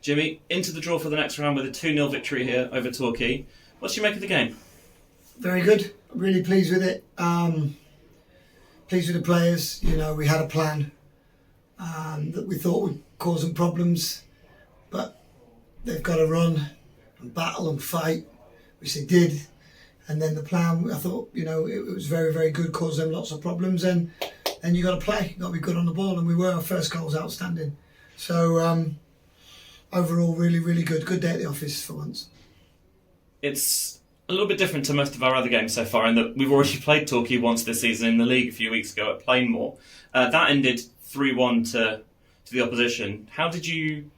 Jimmy, into the draw for the next round with a 2-0 victory here over Torquay. What do you make of the game? Very good. I'm really pleased with it. Pleased with the players. We had a plan that we thought would cause them problems, but they've got to run and battle and fight, which they did. And then the plan, I thought, it was very, very good, caused them lots of problems. And you got to play, you got to be good on the ball, and we were. Our first goal was outstanding. So overall, really, really good. Good day at the office for once. It's a little bit different to most of our other games so far in that we've already played Torquay once this season in the league a few weeks ago at Plainmoor. That ended 3-1 to the opposition. How did you,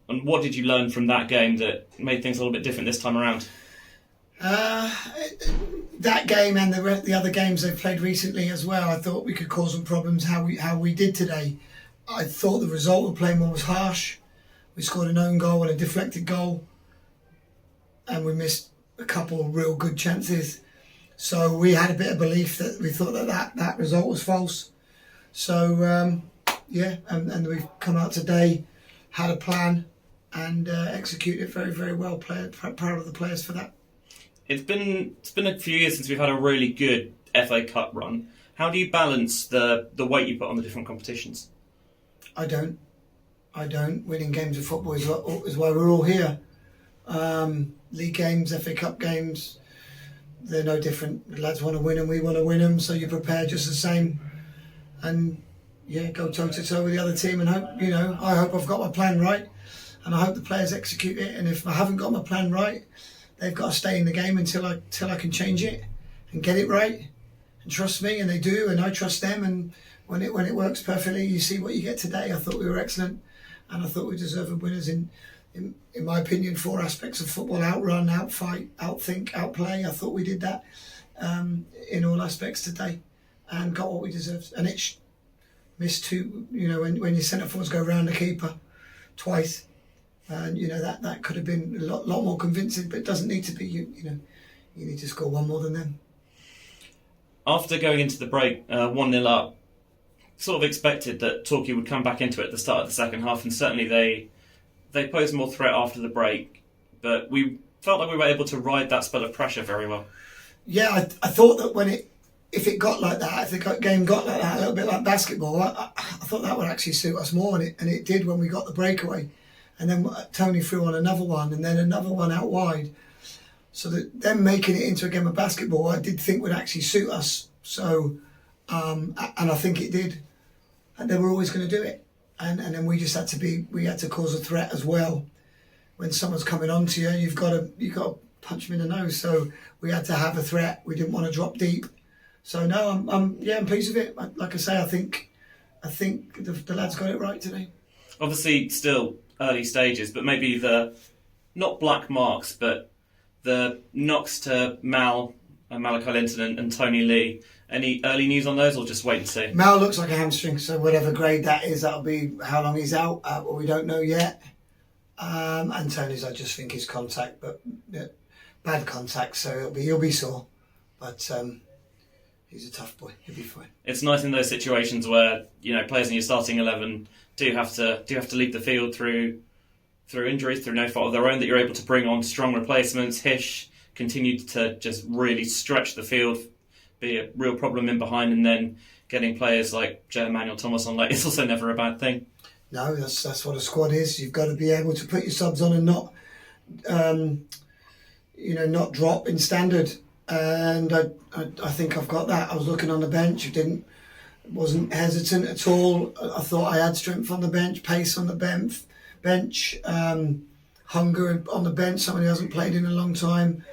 and what did you learn from that game that made things a little bit different this time around? That game and the other games they've played recently as well, I thought we could cause them problems how we did today. I thought the result of Plainmoor was harsh. We scored an own goal and a deflected goal, and we missed a couple of real good chances. So we had a bit of belief that we thought that result was false. So and we've come out today, had a plan, and executed very, very well. Proud of the players for that. It's been a few years since we've had a really good FA Cup run. How do you balance the weight you put on the different competitions? I don't. Winning games of football is why we're all here. League games, FA Cup games, they're no different. The lads want to win them, we want to win them, so you prepare just the same. And go toe to toe with the other team and hope, I hope I've got my plan right, and I hope the players execute it. And if I haven't got my plan right, they've got to stay in the game until I can change it and get it right. And trust me, and they do, and I trust them. And when it works perfectly, you see what you get today. I thought we were excellent, and I thought we deserved winners in my opinion, 4 aspects of football: outrun, outfight, outthink, outplay. I thought we did that in all aspects today and got what we deserved. And it missed 2, when your centre forwards go round the keeper twice, and that could have been a lot more convincing, but it doesn't need to be. You need to score 1 more than them. After going into the break 1-0 up, sort of expected that Torquay would come back into it at the start of the second half, and certainly they posed more threat after the break, but we felt like we were able to ride that spell of pressure very well. Yeah, I thought that if it got like that, if the game got like that, a little bit like basketball, I thought that would actually suit us more, and it did when we got the breakaway. And then Tony threw on another one, and then another one out wide. So that them making it into a game of basketball, I did think would actually suit us. So, and I think it did. And they were always going to do it. And then we just had to cause a threat as well. When someone's coming onto you, you've got to punch them in the nose. So we had to have a threat. We didn't want to drop deep. So no, I'm pleased with it. Like I say, I think the lads got it right today. Obviously, still early stages, but maybe the not black marks, but the knocks to Malachi Linton and Tony Lee. Any early news on those, or just wait and see? Mal looks like a hamstring, so whatever grade that is, that'll be how long he's out. We don't know yet. And Tony's, I just think, is contact, but bad contact, so he'll be sore. But he's a tough boy. He'll be fine. It's nice in those situations where players in your starting 11 do have to leave the field through injuries, through no fault of their own, that you're able to bring on strong replacements. Hish continued to just really stretch the field, be a real problem in behind, and then getting players like J. Emmanuel Thomas on late is also never a bad thing. No, that's what a squad is. You've got to be able to put your subs on and not drop in standard. And I think I've got that. I was looking on the bench. Wasn't hesitant at all. I thought I had strength on the bench, pace on the bench, hunger on the bench. Someone who hasn't played in a long time.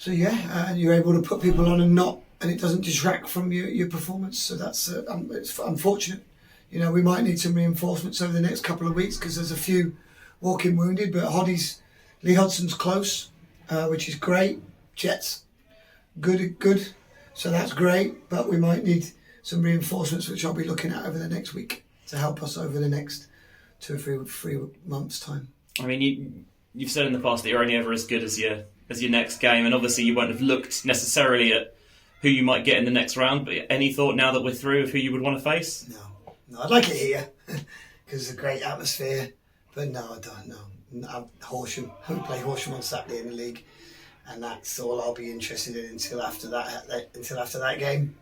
So and you're able to put people on and it doesn't detract from your performance. So that's it's unfortunate. We might need some reinforcements over the next couple of weeks because there's a few walking wounded. But Lee Hodson's close, which is great. Jets, good. So that's great. But we might need some reinforcements, which I'll be looking at over the next week to help us over the next 2 or 3 months' time. I mean, you've said in the past that you're only ever as good as your next game, and obviously you won't have looked necessarily at who you might get in the next round, but any thought now that we're through of who you would want to face? No, I'd like it here because it's a great atmosphere, But no, I don't know. Horsham, we play Horsham on Saturday in the league, and that's all I'll be interested in until after that game.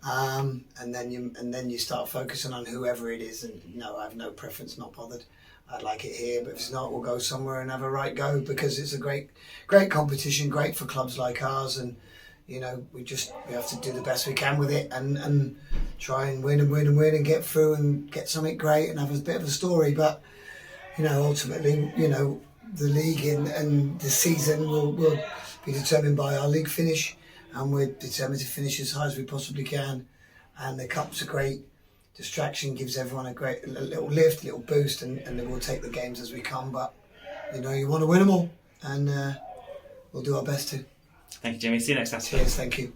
And then you start focusing on whoever it is. And no, I have no preference, not bothered. I'd like it here, but if it's not, we'll go somewhere and have a right go, because it's a great competition, great for clubs like ours, and we have to do the best we can with it and try and win and get through and get something great and have a bit of a story. But ultimately, the league and the season will be determined by our league finish, and we're determined to finish as high as we possibly can. And the cup's a great distraction, gives everyone a little lift, a little boost, and then we'll take the games as we come. But you want to win them all, and we'll do our best to. Thank you, Jimmy. See you next Saturday. Cheers, thank you.